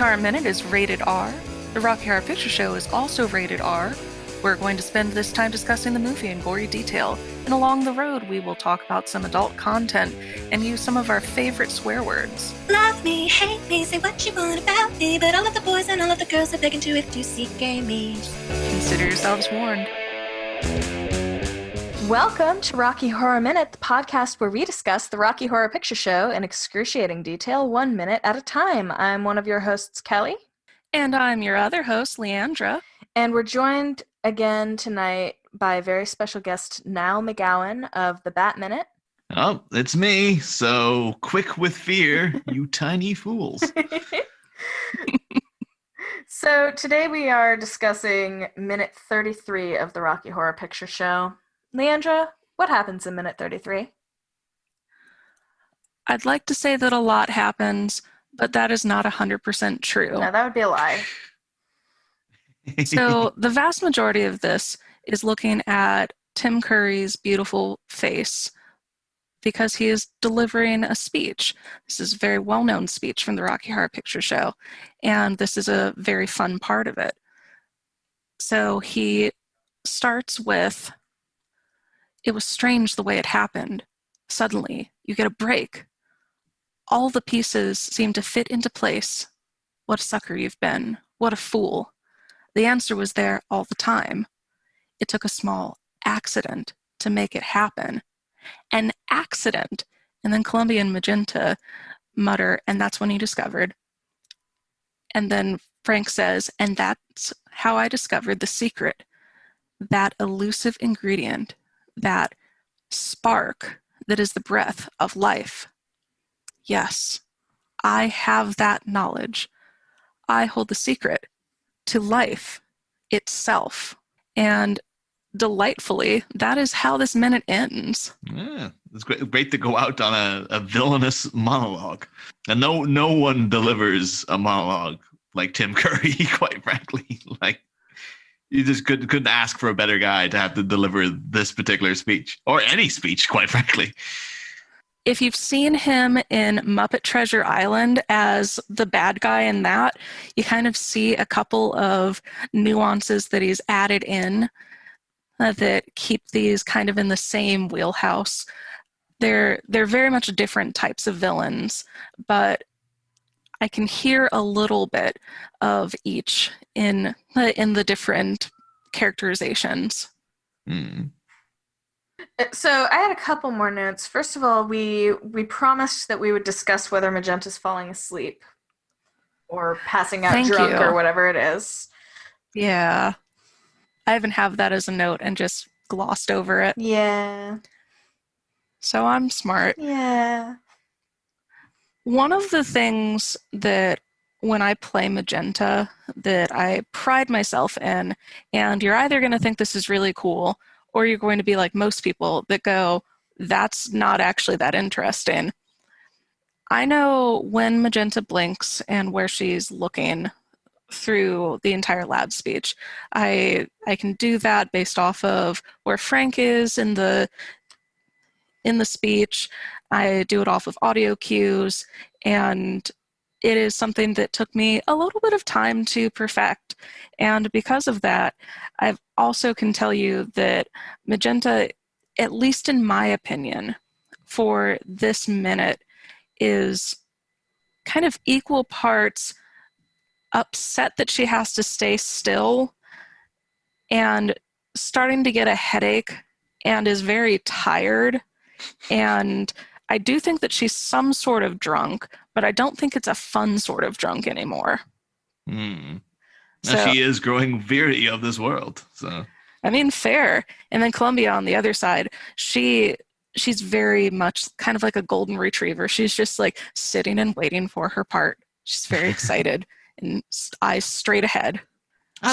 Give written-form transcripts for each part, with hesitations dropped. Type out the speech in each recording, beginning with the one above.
Horror Minute is rated R. The Rocky Horror Picture Show is also rated R. We're going to spend this time discussing the movie in gory detail, and along the road we will talk about some adult content and use some of our favorite swear words. Love me, hate me, say what you want about me, but all of the boys and all of the girls are begging to if you see gay me. Consider yourselves warned. Welcome to Rocky Horror Minute, the podcast where we discuss the Rocky Horror Picture Show in excruciating detail, 1 minute at a time. I'm one of your hosts, Kelly. And I'm your other host, Leandra. And we're joined again tonight by a very special guest, Niall McGowan of the Bat Minute. Oh, it's me. So quick with fear, you tiny fools. So today we are discussing minute 33 of the Rocky Horror Picture Show. Leandra, what happens in minute 33? I'd like to say that a lot happens, but that is not 100% true. No, that would be a lie. So the vast majority of this is looking at Tim Curry's beautiful face because he is delivering a speech. This is a very well-known speech from the Rocky Horror Picture Show, and this is a very fun part of it. So he starts with, "It was strange the way it happened. Suddenly, you get a break. All the pieces seem to fit into place. What a sucker you've been. What a fool. The answer was there all the time. It took a small accident to make it happen." An accident. And then Columbia and Magenta mutter, "And that's when you discovered." And then Frank says, "And that's how I discovered the secret. That elusive ingredient, that spark that is the breath of life. Yes, I have that knowledge. I hold the secret to life itself." And delightfully, that is how this minute ends. Yeah, it's great to go out on a villainous monologue. And no one delivers a monologue like Tim Curry, quite frankly. Like, you just couldn't ask for a better guy to have to deliver this particular speech, or any speech, quite frankly. If you've seen him in Muppet Treasure Island as the bad guy in that, you kind of see a couple of nuances that he's added in that keep these kind of in the same wheelhouse. They're very much different types of villains, but I can hear a little bit of each in the different characterizations. Mm. So I had a couple more notes. First of all, we promised that we would discuss whether Magenta's falling asleep or passing out drunk or whatever it is. Yeah. I even have that as a note and just glossed over it. Yeah. So I'm smart. Yeah. One of the things that when I play Magenta that I pride myself in, and you're either going to think this is really cool, or you're going to be like most people that go, that's not actually that interesting. I know when Magenta blinks and where she's looking through the entire lab speech. I can do that based off of where Frank is in the speech. I do it off of audio cues, and it is something that took me a little bit of time to perfect. And because of that, I also can tell you that Magenta, at least in my opinion, for this minute, is kind of equal parts upset that she has to stay still and starting to get a headache and is very tired. And I do think that she's some sort of drunk, but I don't think it's a fun sort of drunk anymore. Now So, she is growing weary of this world. So I mean, fair. And then Columbia on the other side, she's very much kind of like a golden retriever. She's just like sitting and waiting for her part. She's very excited and eyes straight ahead.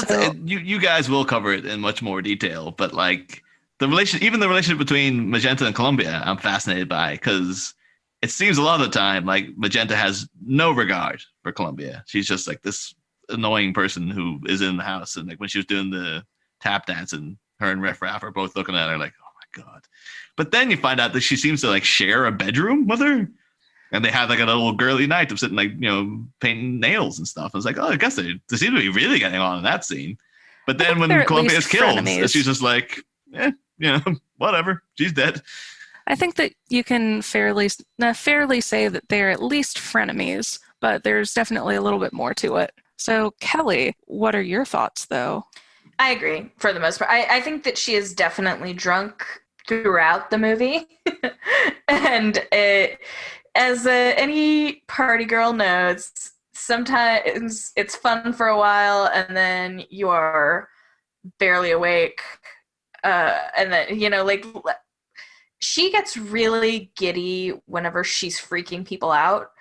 So, you guys will cover it in much more detail, but like the relationship between Magenta and Columbia, I'm fascinated by, because it seems a lot of the time like Magenta has no regard for Columbia. She's just like this annoying person who is in the house, and like when she was doing the tap dance, and her and Riff Raff are both looking at her like, oh my god. But then you find out that she seems to like share a bedroom with her. And they had like a little girly night of sitting like, painting nails and stuff. I was like, oh, I guess they seem to be really getting on in that scene. But then when Columbia is killed, she's just like, whatever, she's dead. I think that you can fairly say that they're at least frenemies, but there's definitely a little bit more to it. So, Kelly, what are your thoughts, though? I agree, for the most part. I think that she is definitely drunk throughout the movie. And as any party girl knows, sometimes it's fun for a while, and then you are barely awake. And then, she gets really giddy whenever she's freaking people out,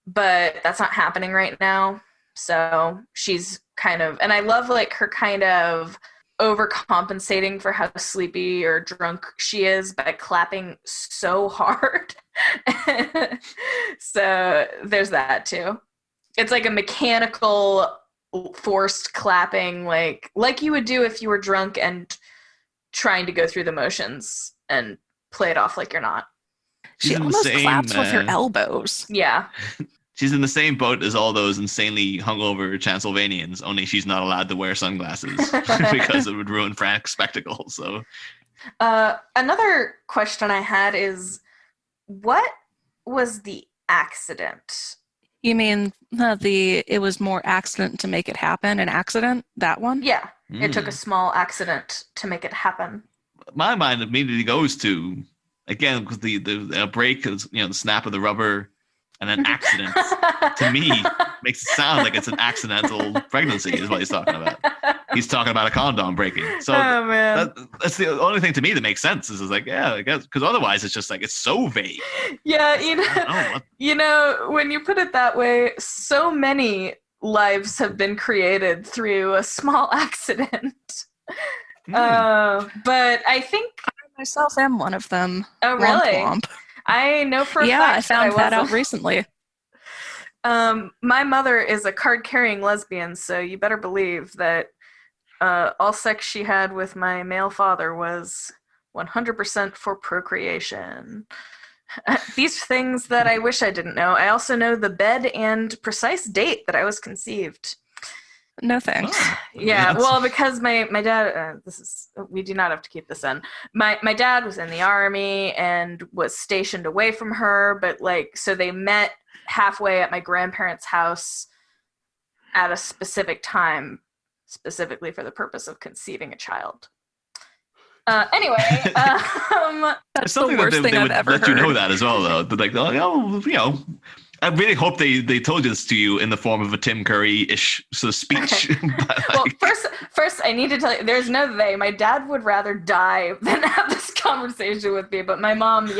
but that's not happening right now. So she's kind of, and I love like her kind of overcompensating for how sleepy or drunk she is by clapping so hard. So there's that too. It's like a mechanical forced clapping, like you would do if you were drunk and trying to go through the motions and play it off like you're not. She almost claps with her elbows. Yeah. She's in the same boat as all those insanely hungover Tranyslvanians, only she's not allowed to wear sunglasses because it would ruin Frank's spectacle. So, another question I had is, what was the accident? You mean it was more accident to make it happen, an accident? That one? Yeah. It took a small accident to make it happen. My mind immediately goes to, again, because the break is, the snap of the rubber, and an accident, to me, makes it sound like it's an accidental pregnancy is what he's talking about. He's talking about a condom breaking. So that's the only thing to me that makes sense is like, yeah, I guess, because otherwise it's just like, it's so vague. Yeah, when you put it that way, so many lives have been created through a small accident. But I think I myself am one of them. Oh, really? Womp womp. I know for a fact. Yeah, I found that out recently. My mother is a card-carrying lesbian, so you better believe that all sex she had with my male father was 100% for procreation. These things that I wish I didn't know. I also know the bed and precise date that I was conceived. No thanks. Yeah, well, because my dad, we do not have to keep this in. My dad was in the army and was stationed away from her, but so they met halfway at my grandparents' house at a specific time, specifically for the purpose of conceiving a child. Anyway, that's the worst thing I've ever heard. You know that as well, though. I really hope they told this to you in the form of a Tim Curry-ish sort of speech. Well, first, I need to tell you, there's no they. My dad would rather die than have this conversation with me. But my mom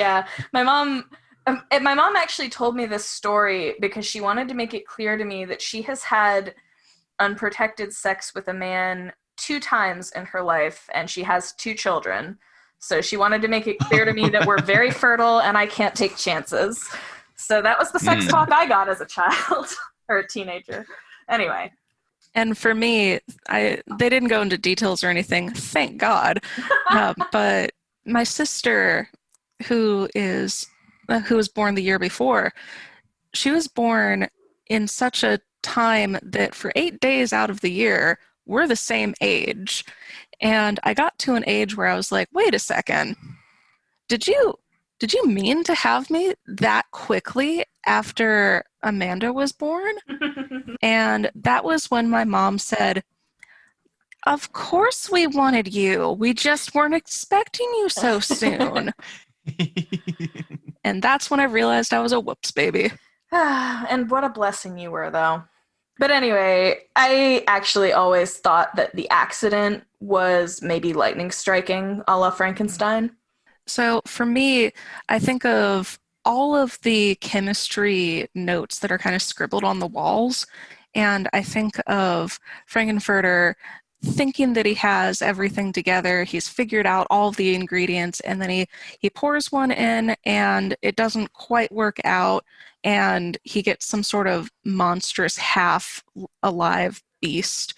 actually told me this story because she wanted to make it clear to me that she has had unprotected sex with a man 2 times in her life, and she has 2 children. So she wanted to make it clear to me that we're very fertile and I can't take chances. So that was the sex talk I got as a child or a teenager. Anyway. And for me, they didn't go into details or anything, thank God. But my sister, who was born the year before, she was born in such a time that for 8 days out of the year, we're the same age. And I got to an age where I was like, wait a second, did you mean to have me that quickly after Amanda was born? And that was when my mom said, of course we wanted you. We just weren't expecting you so soon. And that's when I realized I was a whoops baby. And what a blessing you were, though. But anyway, I actually always thought that the accident was maybe lightning striking a la Frankenstein. So for me, I think of all of the chemistry notes that are kind of scribbled on the walls, and I think of Frankenfurter thinking that he has everything together, he's figured out all of the ingredients, and then he pours one in and it doesn't quite work out, and he gets some sort of monstrous half-alive beast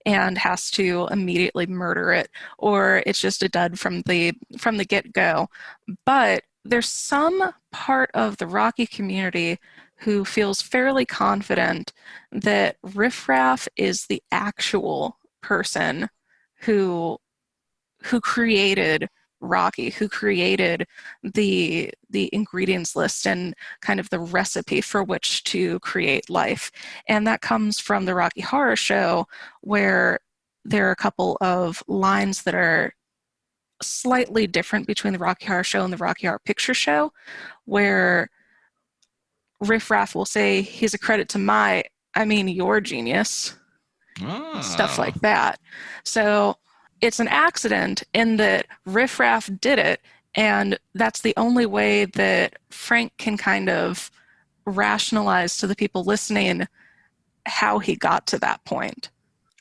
and has to immediately murder it, or it's just a dud from the get-go. But there's some part of the Rocky community who feels fairly confident that Riff Raff is the actual person who created Rocky, who created the ingredients list and kind of the recipe for which to create life. And that comes from the Rocky Horror Show, where there are a couple of lines that are slightly different between the Rocky Horror Show and the Rocky Horror Picture Show, where Riff Raff will say, he's a credit to your genius. Stuff like that. So it's an accident in that Riff Raff did it, and that's the only way that Frank can kind of rationalize to the people listening how he got to that point.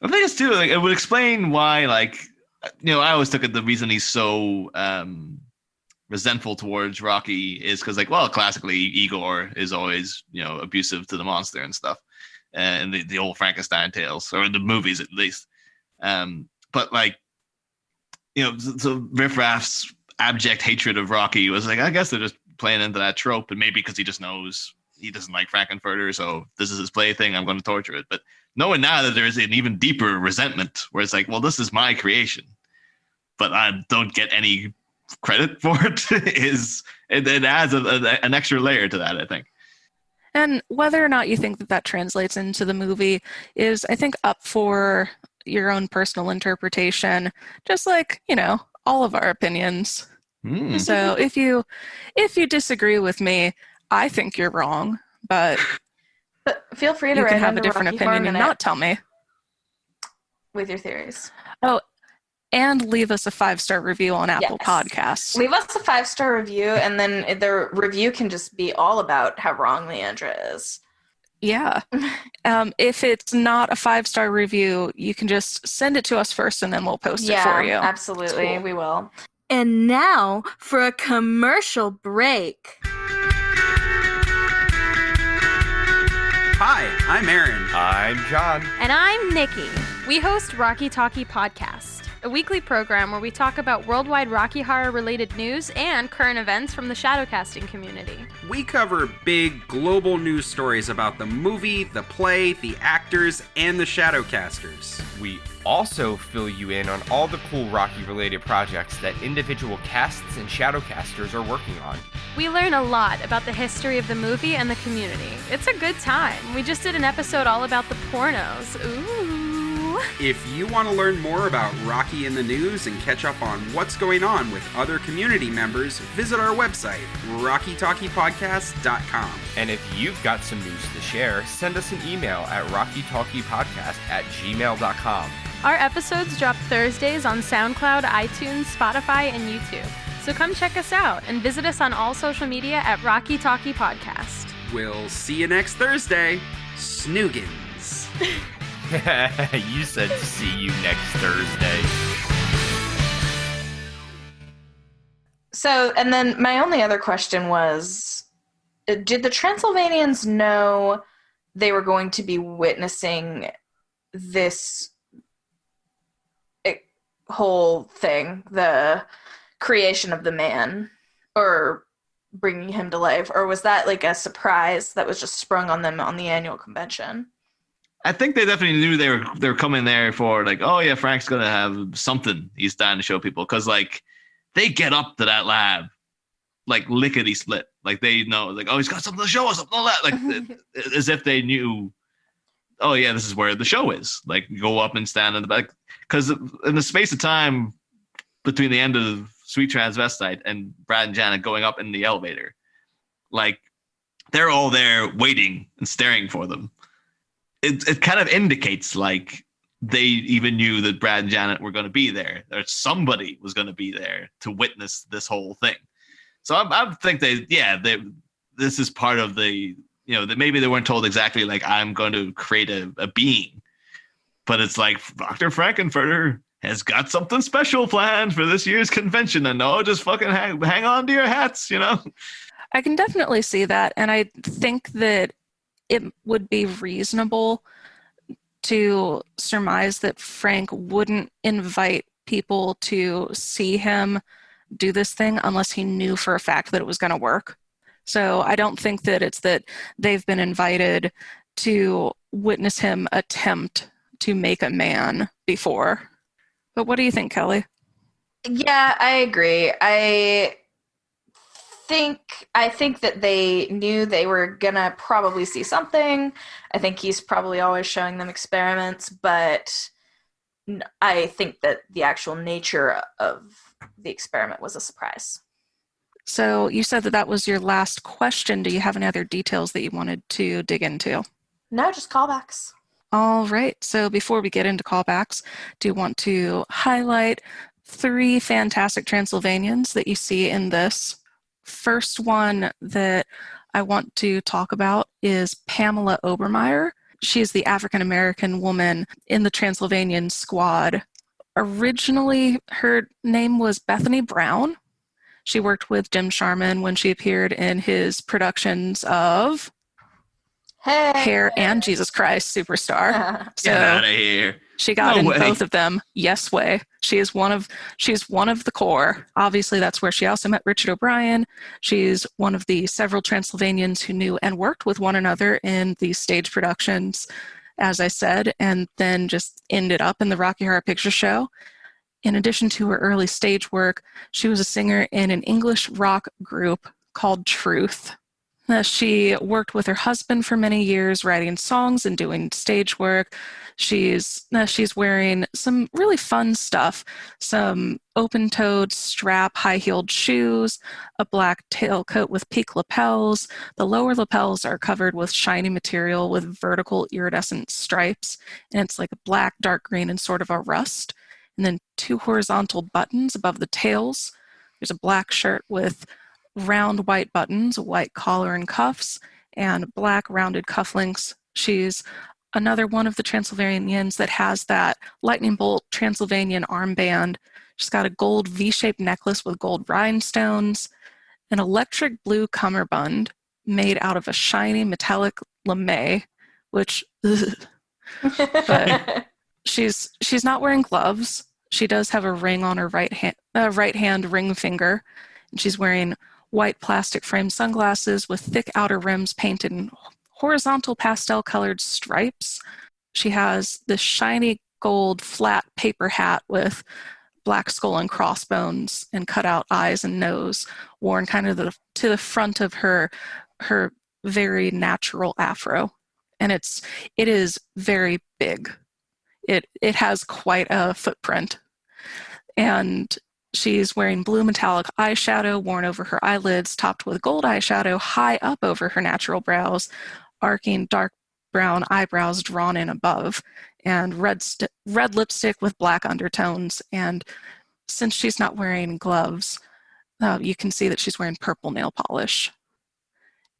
I think it's too, like, it would explain why, like, I always took it the reason he's so resentful towards Rocky is because, like, well, classically Igor is always, abusive to the monster and stuff, and the old Frankenstein tales, or the movies at least. But like, so Riff Raff's abject hatred of Rocky was like, I guess they're just playing into that trope, and maybe because he just knows he doesn't like Frankenfurter, so this is his plaything, I'm going to torture it. But knowing now that there's an even deeper resentment, where it's like, well, this is my creation, but I don't get any credit for it, it adds an extra layer to that, I think. And whether or not you think that translates into the movie is, I think, up for your own personal interpretation, just like, all of our opinions. So if you disagree with me, I think you're wrong, but feel free to you write can have a into different Rocky opinion Horror and Minute not tell me. with your theories. Oh, and leave us a 5-star review on Apple Podcasts. Leave us a 5-star review, and then the review can just be all about how wrong Leandra is. Yeah. If it's not a 5-star review, you can just send it to us first, and then we'll post it for you. Yeah, absolutely. Cool. We will. And now for a commercial break. Hi, I'm Aaron. I'm John. And I'm Nikki. We host Rocky Talkie Podcast, a weekly program where we talk about worldwide Rocky Horror related news and current events from the shadowcasting community. We cover big global news stories about the movie, the play, the actors, and the shadowcasters. We also fill you in on all the cool Rocky related projects that individual casts and shadowcasters are working on. We learn a lot about the history of the movie and the community. It's a good time. We just did an episode all about the pornos. Ooh. If you want to learn more about Rocky in the news and catch up on what's going on with other community members, visit our website, rockytalkiepodcast.com. And if you've got some news to share, send us an email at rockytalkiepodcast@gmail.com. Our episodes drop Thursdays on SoundCloud, iTunes, Spotify, and YouTube. So come check us out and visit us on all social media at Rocky Talkie Podcast. We'll see you next Thursday. Snoogans. You said see you next Thursday. So, and then my only other question was, did the Tranyslvanians know they were going to be witnessing this whole thing, the creation of the man, or bringing him to life? Or was that like a surprise that was just sprung on them on the annual convention? I think they definitely knew they were coming there for, like, oh yeah, Frank's gonna have something he's dying to show people, because like they get up to that lab like lickety split, like they know, like, oh, he's got something to show us, something like that, like as if they knew, oh yeah, this is where the show is. Like, go up and stand in the back, because in the space of time between the end of Sweet Transvestite and Brad and Janet going up in the elevator, like they're all there waiting and staring for them. It kind of indicates like they even knew that Brad and Janet were going to be there, or somebody was going to be there to witness this whole thing. So I think this is part of the, that maybe they weren't told exactly, like, I'm going to create a being, but it's like Dr. Frankenfurter has got something special planned for this year's convention, and just fucking hang on to your hats, I can definitely see that, and I think that it would be reasonable to surmise that Frank wouldn't invite people to see him do this thing unless he knew for a fact that it was going to work. So I don't think that it's that they've been invited to witness him attempt to make a man before. But what do you think, Kelly? Yeah, I agree. I think that they knew they were gonna probably see something. I think he's probably always showing them experiments, but I think that the actual nature of the experiment was a surprise. So you said that that was your last question. Do you have any other details that you wanted to dig into? No, just callbacks. All right. So before we get into callbacks, do you want to highlight 3 fantastic Tranyslvanians that you see in this? First one that I want to talk about is Pamela Obermeyer. She is the African-American woman in the Tranyslvanian squad. Originally, her name was Bethany Brown. She worked with Jim Sharman when she appeared in his productions of Hair and Jesus Christ Superstar. Get out of here. She got No in way. both of them. Yes way. She's one of the core. Obviously, that's where she also met Richard O'Brien. She's one of the several Tranyslvanians who knew and worked with one another in these stage productions, as I said, and then just ended up in the Rocky Horror Picture Show. In addition to her early stage work, she was a singer in an English rock group called Truth. She worked with her husband for many years, writing songs and doing stage work. She's wearing some really fun stuff, some open-toed strap high-heeled shoes, a black tailcoat with peak lapels. The lower lapels are covered with shiny material with vertical iridescent stripes, and it's like a black, dark green, and sort of a rust. And then 2 horizontal buttons above the tails. There's a black shirt with round white buttons, a white collar and cuffs, and black rounded cufflinks. She's another one of the Tranyslvanians that has that lightning bolt Tranyslvanian armband. She's got a gold V-shaped necklace with gold rhinestones, an electric blue cummerbund made out of a shiny metallic lame, which, but she's not wearing gloves. She does have a ring on her right hand ring finger, and she's wearing white plastic frame sunglasses with thick outer rims painted in horizontal pastel-colored stripes. She has this shiny gold flat paper hat with black skull and crossbones and cut-out eyes and nose, worn kind of to the front of her very natural afro, and it is very big. It has quite a footprint, and she's wearing blue metallic eyeshadow worn over her eyelids, topped with gold eyeshadow high up over her natural brows, arcing dark brown eyebrows drawn in above, and red lipstick with black undertones. And since she's not wearing gloves, you can see that she's wearing purple nail polish,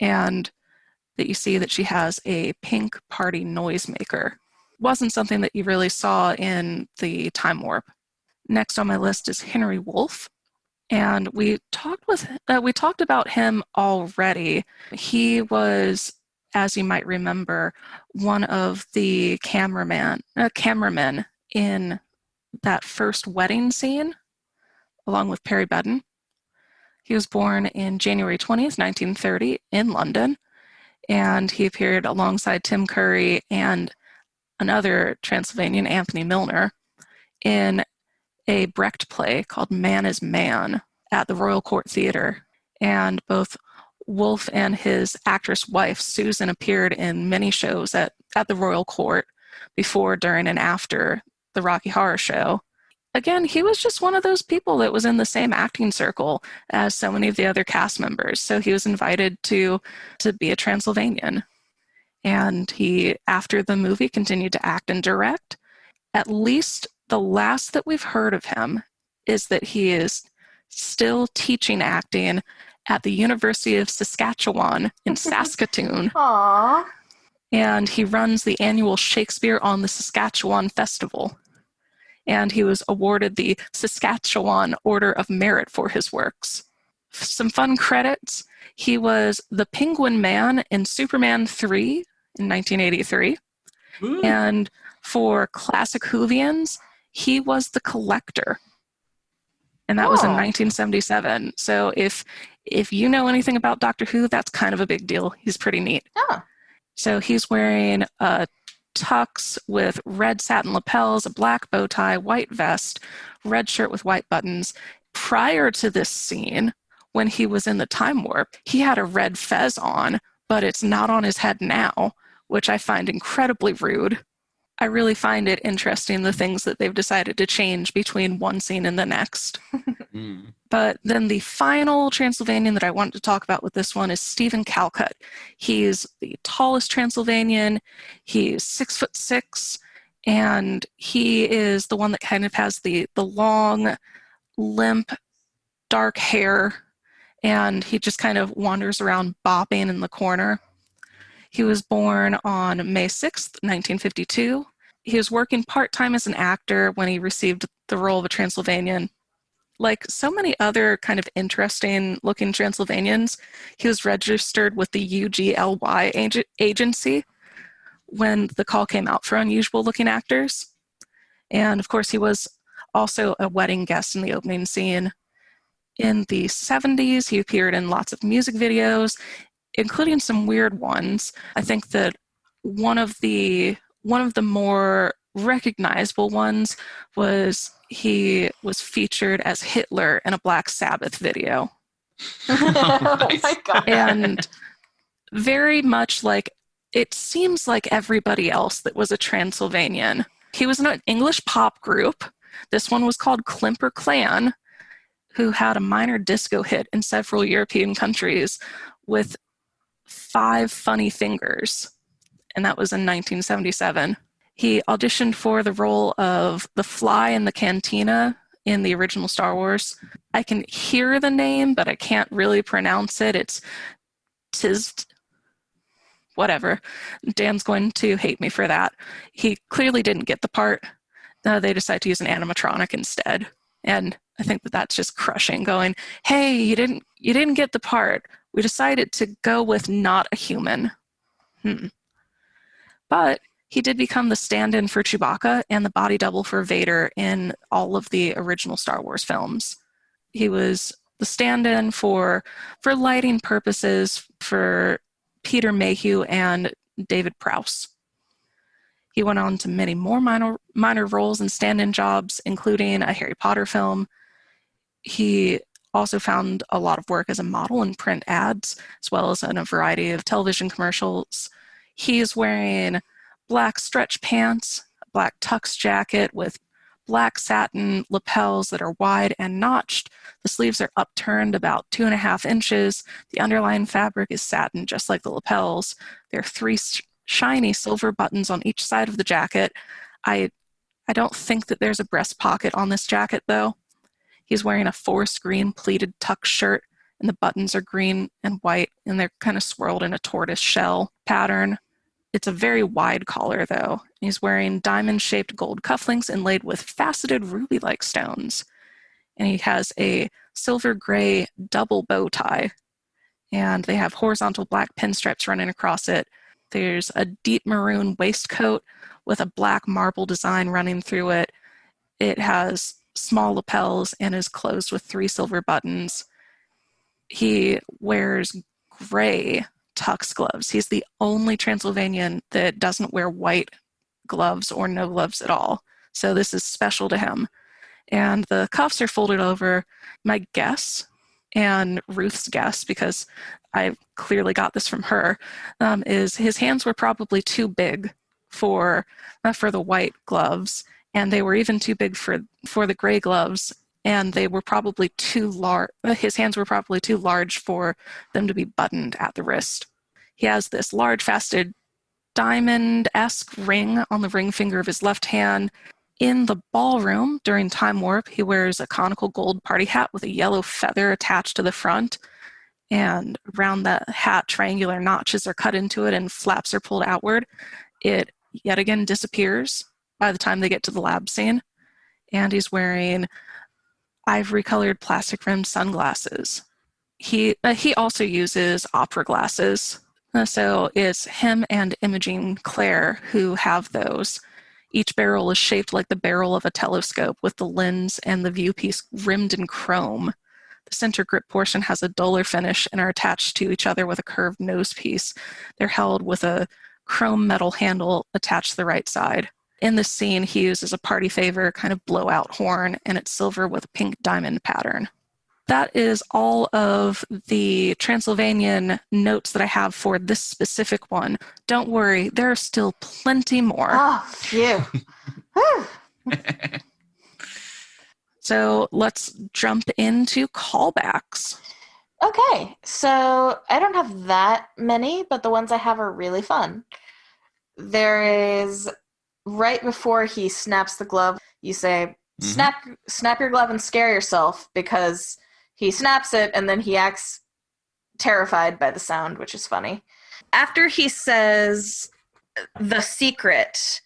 and that you see that she has a pink party noisemaker. Wasn't something that you really saw in the Time Warp. Next on my list is Henry Woolf, and we talked about him already. He was, as you might remember, one of the cameramen in that first wedding scene, along with Perry Bedden. He was born in January 20th, 1930, in London, and he appeared alongside Tim Curry and another Tranyslvanian, Anthony Milner, in a Brecht play called Man is Man at the Royal Court Theatre. And both Woolf and his actress wife, Susan, appeared in many shows at the Royal Court before, during, and after the Rocky Horror Show. Again, he was just one of those people that was in the same acting circle as so many of the other cast members. So he was invited to be a Tranyslvanian. And he, after the movie, continued to act and direct. At least the last that we've heard of him is that he is still teaching acting at the University of Saskatchewan in Saskatoon. Aww. And he runs the annual Shakespeare on the Saskatchewan Festival. And he was awarded the Saskatchewan Order of Merit for his works. Some fun credits. He was the Penguin Man in Superman 3 in 1983. Ooh. And for classic Whovians, he was the Collector. and that was in Oh. 1977. So if you know anything about Doctor Who, that's kind of a big deal. He's pretty neat. Oh. So he's wearing a tux with red satin lapels, a black bow tie, white vest, red shirt with white buttons. Prior to this scene, when he was in the time warp, he had a red fez on, but it's not on his head now, which I find incredibly rude. I really find it interesting, the things that they've decided to change between one scene and the next. Mm. But then the final Tranyslvanian that I wanted to talk about with this one is Stephen Calcutt. He's the tallest Tranyslvanian. He's 6'6", and he is the one that kind of has the long, limp, dark hair, and he just kind of wanders around bopping in the corner. He was born on May 6th, 1952. He was working part-time as an actor when he received the role of a Tranyslvanian. Like so many other kind of interesting-looking Tranyslvanians, he was registered with the UGLY agency when the call came out for unusual-looking actors. And, of course, he was also a wedding guest in the opening scene. In the 70s, he appeared in lots of music videos, including some weird ones. I think that one of the more recognizable ones was he was featured as Hitler in a Black Sabbath video. Oh my God. And very much like, it seems like everybody else that was a Tranyslvanian. He was in an English pop group. This one was called Klimper Clan, who had a minor disco hit in several European countries with 5 Funny Fingers, and that was in 1977. He auditioned for the role of the fly in the cantina in the original Star Wars. I can hear the name, but I can't really pronounce it. It's whatever. Dan's going to hate me for that. He clearly didn't get the part. They decided to use an animatronic instead. And I think that that's just crushing, going, hey, you didn't get the part. We decided to go with not a human. But he did become the stand-in for Chewbacca and the body double for Vader in all of the original Star Wars films. He was the stand-in for lighting purposes for Peter Mayhew and David Prowse. He went on to many more minor roles and stand-in jobs, including a Harry Potter film. He also found a lot of work as a model in print ads, as well as in a variety of television commercials. He's wearing black stretch pants, a black tux jacket with black satin lapels that are wide and notched. The sleeves are upturned about 2.5 inches. The underlying fabric is satin, just like the lapels. There are 3 shiny silver buttons on each side of the jacket. I don't think that there's a breast pocket on this jacket, though. He's wearing a forest green pleated tuck shirt, and the buttons are green and white, and they're kind of swirled in a tortoise shell pattern. It's a very wide collar, though. He's wearing diamond-shaped gold cufflinks inlaid with faceted ruby-like stones. And he has a silver-gray double bow tie, and they have horizontal black pinstripes running across it. There's a deep maroon waistcoat with a black marble design running through it. It has small lapels and is closed with 3 silver buttons. He wears gray tux gloves. He's the only Tranyslvanian that doesn't wear white gloves or no gloves at all. So this is special to him. And the cuffs are folded over. My guess, and Ruth's guess, because I clearly got this from her, is his hands were probably too big for the white gloves, and they were even too big for the gray gloves, and they were probably too large. His hands were probably too large for them to be buttoned at the wrist. He has this large faceted diamond-esque ring on the ring finger of his left hand. In the ballroom during Time Warp, he wears a conical gold party hat with a yellow feather attached to the front, and around that hat, triangular notches are cut into it and flaps are pulled outward. It yet again disappears by the time they get to the lab scene, and he's wearing ivory-colored plastic-rimmed sunglasses. He also uses opera glasses, so it's him and Imogene Claire who have those. Each barrel is shaped like the barrel of a telescope, with the lens and the viewpiece rimmed in chrome. The center grip portion has a duller finish and are attached to each other with a curved nose piece. They're held with a chrome metal handle attached to the right side. In this scene, he uses a party favor kind of blowout horn, and it's silver with a pink diamond pattern. That is all of the Tranyslvanian notes that I have for this specific one. Don't worry, there are still plenty more. Oh, phew. So let's jump into callbacks. Okay, so I don't have that many, but the ones I have are really fun. There is, right before he snaps the glove, you say, snap your glove and scare yourself, because he snaps it and then he acts terrified by the sound, which is funny. After he says the secret,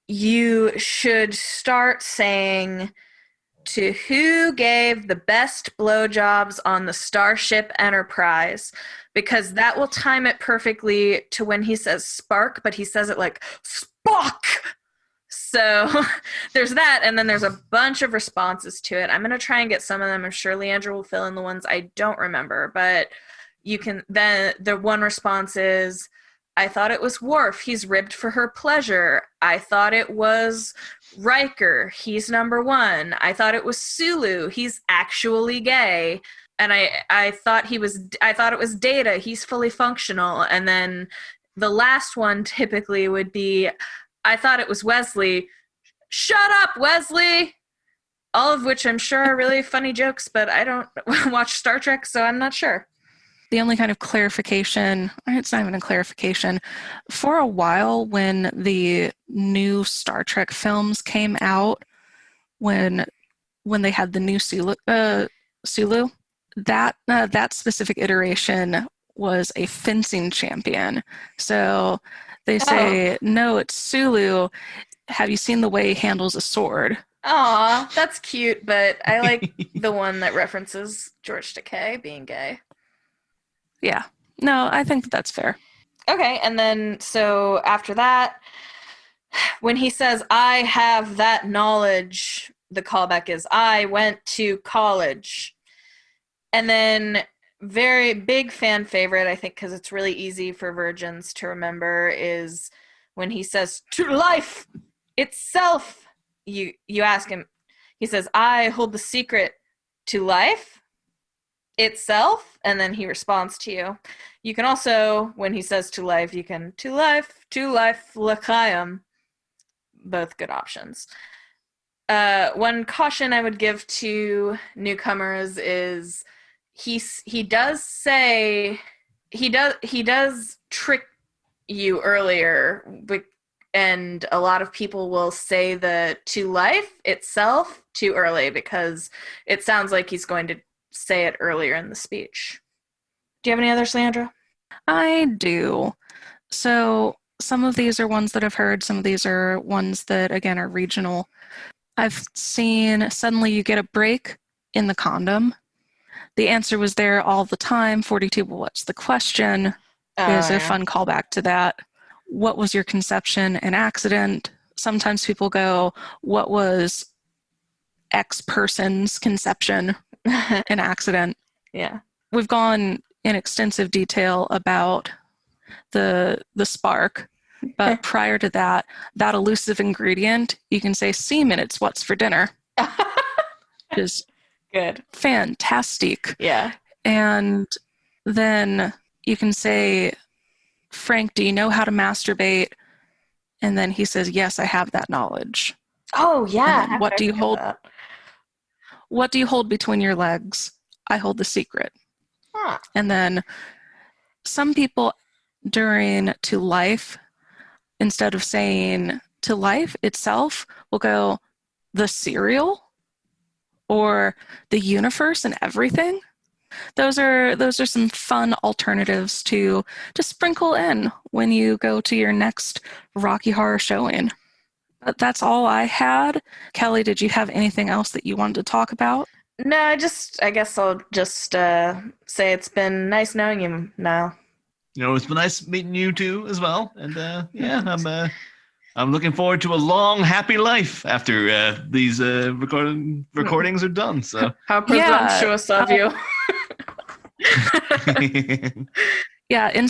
you should start saying, to who gave the best blowjobs on the Starship Enterprise, because that will time it perfectly to when he says spark, but he says it like Spock. So there's that, and then there's a bunch of responses to it. I'm going to try and get some of them. I'm sure Leandra will fill in the ones I don't remember, but you can, then the one response is, I thought it was Worf. He's ribbed for her pleasure. I thought it was Riker. He's number one. I thought it was Sulu. He's actually gay. And I thought it was Data. He's fully functional. And then the last one typically would be, I thought it was Wesley. Shut up, Wesley! All of which I'm sure are really funny jokes, but I don't watch Star Trek, so I'm not sure. The only kind of clarification, it's not even a clarification, for a while when the new Star Trek films came out, when they had the new Sulu, that specific iteration was a fencing champion. So they say, no, it's Sulu. Have you seen the way he handles a sword? Aw, that's cute, but I like the one that references George Takei being gay. Yeah. No, I think that's fair. Okay, and then so after that, when he says, I have that knowledge, the callback is, I went to college. And then very big fan favorite, I think, because it's really easy for virgins to remember, is when he says, to life itself. You ask him, he says, I hold the secret to life itself, and then he responds to you. You can also, when he says to life, you can to life l'chaim. Both good options. One caution I would give to newcomers is he does trick you earlier, and a lot of people will say the to life itself too early because it sounds like he's going to say it earlier in the speech. Do you have any others, Leandra? I do. So some of these are ones that I've heard. Some of these are ones that, again, are regional. I've seen suddenly you get a break in the condom. The answer was there all the time. 42, well, what's the question? Is a fun callback to that. What was your conception and accident? Sometimes people go, what was X person's conception and accident? Yeah. We've gone in extensive detail about the spark, but prior to that elusive ingredient, you can say semen, it's what's for dinner. Which is good. Fantastic. Yeah. And then you can say, Frank, do you know how to masturbate? And then he says, yes, I have that knowledge. Oh, yeah. What do you hold? What do you hold between your legs? I hold the secret. Huh. And then some people during to life, instead of saying to life itself, will go the cereal or the universe and everything. Those are some fun alternatives to sprinkle in when you go to your next Rocky Horror showing. But that's all I had. Kelly, did you have anything else that you wanted to talk about? No, I guess I'll just say it's been nice knowing you, Niall. It's been nice meeting you too as well. And yeah, I'm looking forward to a long, happy life after these recordings are done. So How presumptuous of you. Yeah, and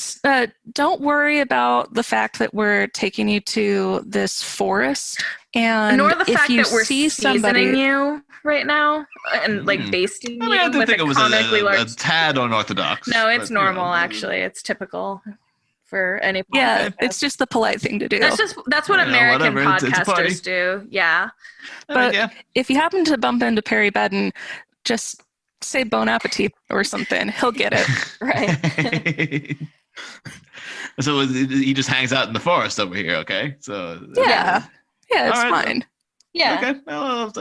don't worry about the fact that we're taking you to this forest, and Nor the if fact you that we're see seasoning somebody, you right now and like basting I mean, I you did with think a it was comically a large. tad unorthodox. No, it's but, you know. normal. Actually, it's typical for any. yeah, podcast. it's just the polite thing to do. That's what You know, American whatever, it's a party. podcasters do. Yeah. But yeah. if you happen to bump into Perry Bedden, just say bon appetit or something. He'll get it. Right. So he just hangs out in the forest over here, okay? So Yeah, it's all right, fine. Yeah. Okay. Well,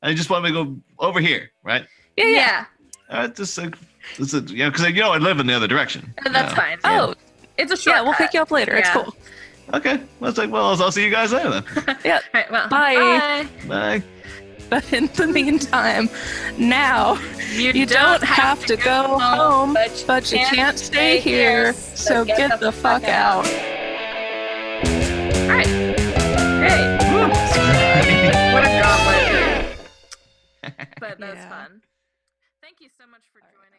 I just want to go over here, right? Yeah. Just because I live in the other direction. That's fine. Oh, It's a short. yeah, we'll pick you up later. It's Yeah. cool. Okay. Well, it's like, I'll see you guys later then. Yeah. All right, well, Bye. Bye. But in the meantime, now you don't have to go home, but you can't stay here. So get the fuck out. All right. Great. What a gauntlet. But that's Yeah. fun. Thank you so much for joining.